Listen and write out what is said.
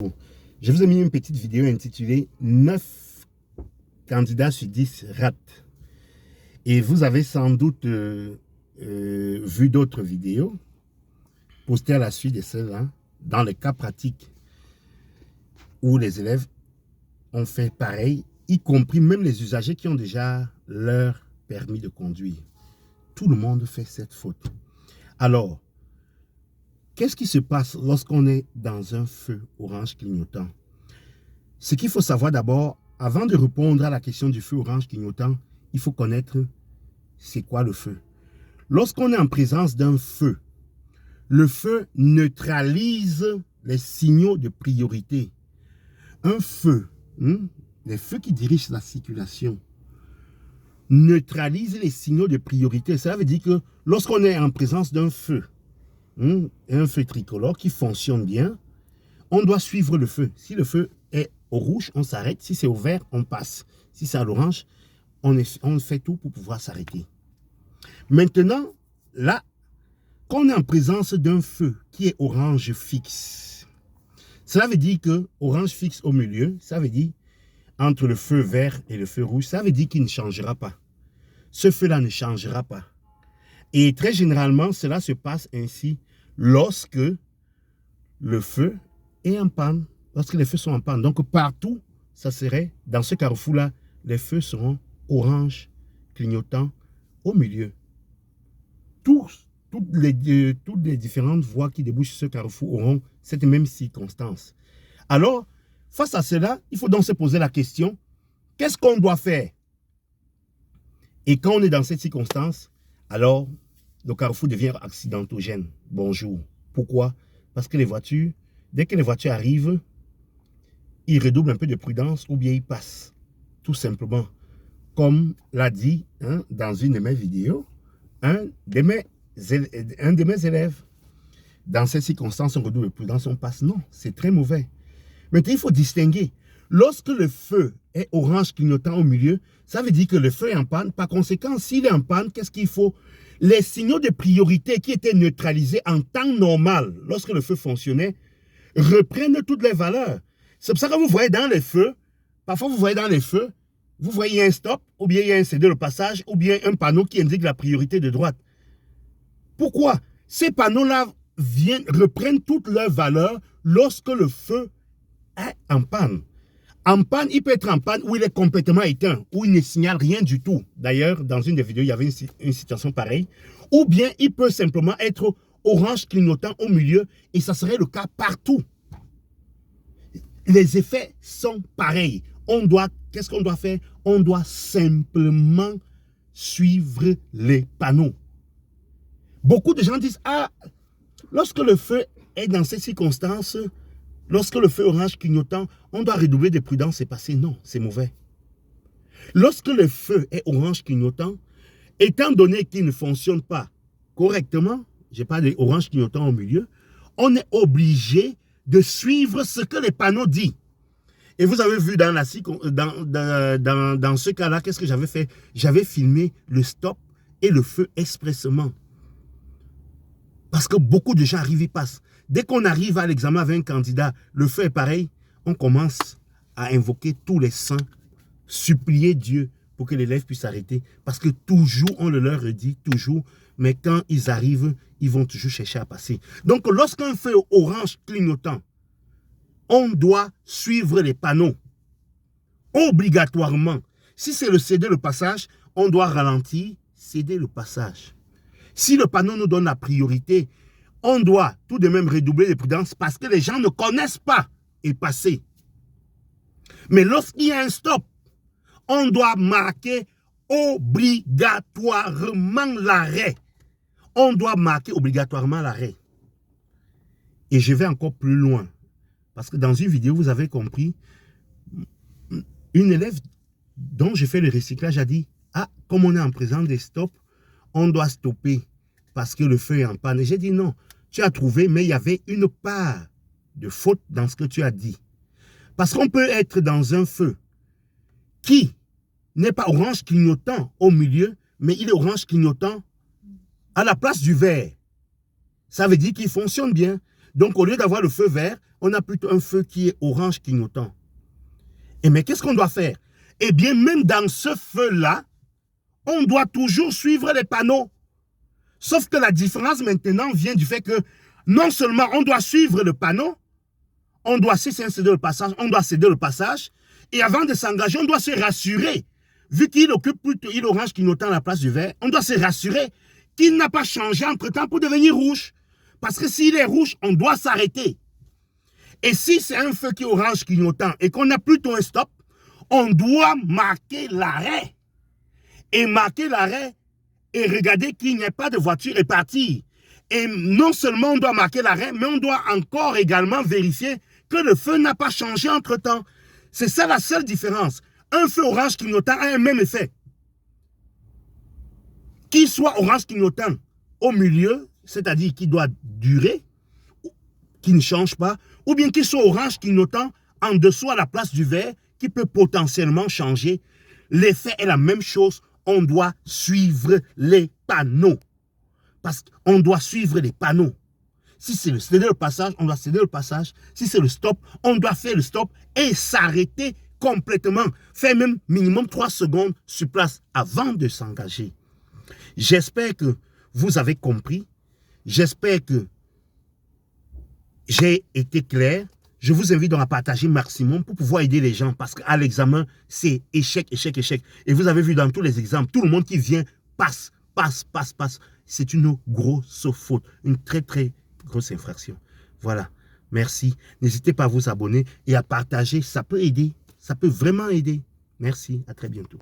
Je vous ai mis une petite vidéo intitulée 9 candidats sur 10 ratent. Et vous avez sans doute vu d'autres vidéos postées à la suite de celle-là, dans le cas pratique où les élèves ont fait pareil, y compris même les usagers qui ont déjà leur permis de conduire. Tout le monde fait cette faute. Alors, qu'est-ce qui se passe lorsqu'on est dans un feu orange clignotant? Ce qu'il faut savoir d'abord, avant de répondre à la question du feu orange clignotant, il faut connaître c'est quoi le feu. Lorsqu'on est en présence d'un feu, le feu neutralise les signaux de priorité. Un feu, les feux qui dirigent la circulation, neutralise les signaux de priorité. Ça veut dire que lorsqu'on est en présence d'un feu, un feu tricolore qui fonctionne bien, on doit suivre le feu. Si le feu est au rouge, on s'arrête. Si c'est au vert, on passe. Si c'est à l'orange, on fait tout pour pouvoir s'arrêter. Maintenant, là, quand on est en présence d'un feu qui est orange fixe, cela veut dire que orange fixe au milieu, ça veut dire entre le feu vert et le feu rouge, ça veut dire qu'il ne changera pas. Ce feu-là ne changera pas. Et très généralement, cela se passe ainsi lorsque le feu est en panne, lorsque les feux sont en panne. Donc partout, ça serait, dans ce carrefour-là, les feux seront orange, clignotant au milieu. Toutes les différentes voies qui débouchent sur ce carrefour auront cette même circonstance. Alors, face à cela, il faut donc se poser la question, qu'est-ce qu'on doit faire? Et quand on est dans cette circonstance, alors le carrefour devient accidentogène. Bonjour. Pourquoi? Parce que les voitures, dès que les voitures arrivent, ils redoublent un peu de prudence ou bien ils passent. Tout simplement. Comme l'a dit dans une de mes vidéos, un de mes élèves. Dans ces circonstances, on redouble de prudence, on passe. Non, c'est très mauvais. Maintenant, il faut distinguer. Lorsque le feu est orange clignotant au milieu, ça veut dire que le feu est en panne. Par conséquent, s'il est en panne, qu'est-ce qu'il faut? Les signaux de priorité qui étaient neutralisés en temps normal, lorsque le feu fonctionnait, reprennent toutes les valeurs. C'est pour ça que vous voyez dans les feux, parfois vous voyez dans les feux, vous voyez un stop, ou bien il y a un céder le passage, ou bien un panneau qui indique la priorité de droite. Pourquoi? Ces panneaux-là reprennent toutes leurs valeurs lorsque le feu est en panne. En panne, il peut être en panne où il est complètement éteint, où il ne signale rien du tout. D'ailleurs, dans une des vidéos, il y avait une situation pareille. Ou bien, il peut simplement être orange clignotant au milieu, et ça serait le cas partout. Les effets sont pareils. Qu'est-ce qu'on doit faire? On doit simplement suivre les panneaux. Beaucoup de gens disent, lorsque le feu est dans ces circonstances, lorsque le feu orange clignotant, on doit redoubler de prudence et passer. Non, c'est mauvais. Lorsque le feu est orange clignotant, étant donné qu'il ne fonctionne pas correctement, je parle d'orange clignotant au milieu, on est obligé de suivre ce que les panneaux disent. Et vous avez vu dans ce cas-là, qu'est-ce que j'avais fait? J'avais filmé le stop et le feu expressément. Parce que beaucoup de gens arrivent et passent. Dès qu'on arrive à l'examen avec un candidat, le feu est pareil, on commence à invoquer tous les saints, supplier Dieu pour que l'élève puisse arrêter. Parce que toujours, on le leur redit, toujours, mais quand ils arrivent, ils vont toujours chercher à passer. Donc, lorsqu'un feu orange clignotant, on doit suivre les panneaux. Obligatoirement. Si c'est le céder le passage, on doit ralentir, céder le passage. Si le panneau nous donne la priorité, on doit tout de même redoubler de prudence parce que les gens ne connaissent pas et passer. Mais lorsqu'il y a un stop, on doit marquer obligatoirement l'arrêt. On doit marquer obligatoirement l'arrêt. Et je vais encore plus loin. Parce que dans une vidéo, vous avez compris, une élève dont je fais le recyclage a dit, comme on est en présence des stops, on doit stopper parce que le feu est en panne. Et j'ai dit non, tu as trouvé, mais il y avait une part de faute dans ce que tu as dit. Parce qu'on peut être dans un feu qui n'est pas orange clignotant au milieu, mais il est orange clignotant à la place du vert. Ça veut dire qu'il fonctionne bien. Donc, au lieu d'avoir le feu vert, on a plutôt un feu qui est orange clignotant. Et mais qu'est-ce qu'on doit faire? Eh bien, même dans ce feu-là, on doit toujours suivre les panneaux. Sauf que la différence maintenant vient du fait que non seulement on doit suivre le panneau, on doit, si c'est un céder le passage, on doit céder le passage, et avant de s'engager, on doit se rassurer, vu qu'il occupe plutôt l'orange clignotant à la place du vert, on doit se rassurer qu'il n'a pas changé entre-temps pour devenir rouge. Parce que s'il est rouge, on doit s'arrêter. Et si c'est un feu qui est orange clignotant et qu'on a plutôt un stop, on doit marquer l'arrêt. Et marquer l'arrêt et regarder qu'il n'y ait pas de voiture et partir. Et non seulement on doit marquer l'arrêt, mais on doit encore également vérifier que le feu n'a pas changé entre-temps. C'est ça la seule différence. Un feu orange clignotant a un même effet. Qu'il soit orange clignotant au milieu, c'est-à-dire qu'il doit durer, qui ne change pas, ou bien qu'il soit orange clignotant en dessous à la place du vert, qui peut potentiellement changer. L'effet est la même chose, on doit suivre les panneaux. Parce qu'on doit suivre les panneaux. Si c'est le céder le passage, on doit céder le passage. Si c'est le stop, on doit faire le stop et s'arrêter complètement. Faire même minimum 3 secondes sur place avant de s'engager. J'espère que vous avez compris. J'espère que j'ai été clair. Je vous invite donc à partager maximum pour pouvoir aider les gens parce qu'à l'examen, c'est échec, échec, échec. Et vous avez vu dans tous les exemples, tout le monde qui vient passe. C'est une grosse faute, une très, très grosse infraction. Voilà, merci. N'hésitez pas à vous abonner et à partager, ça peut aider, ça peut vraiment aider. Merci, à très bientôt.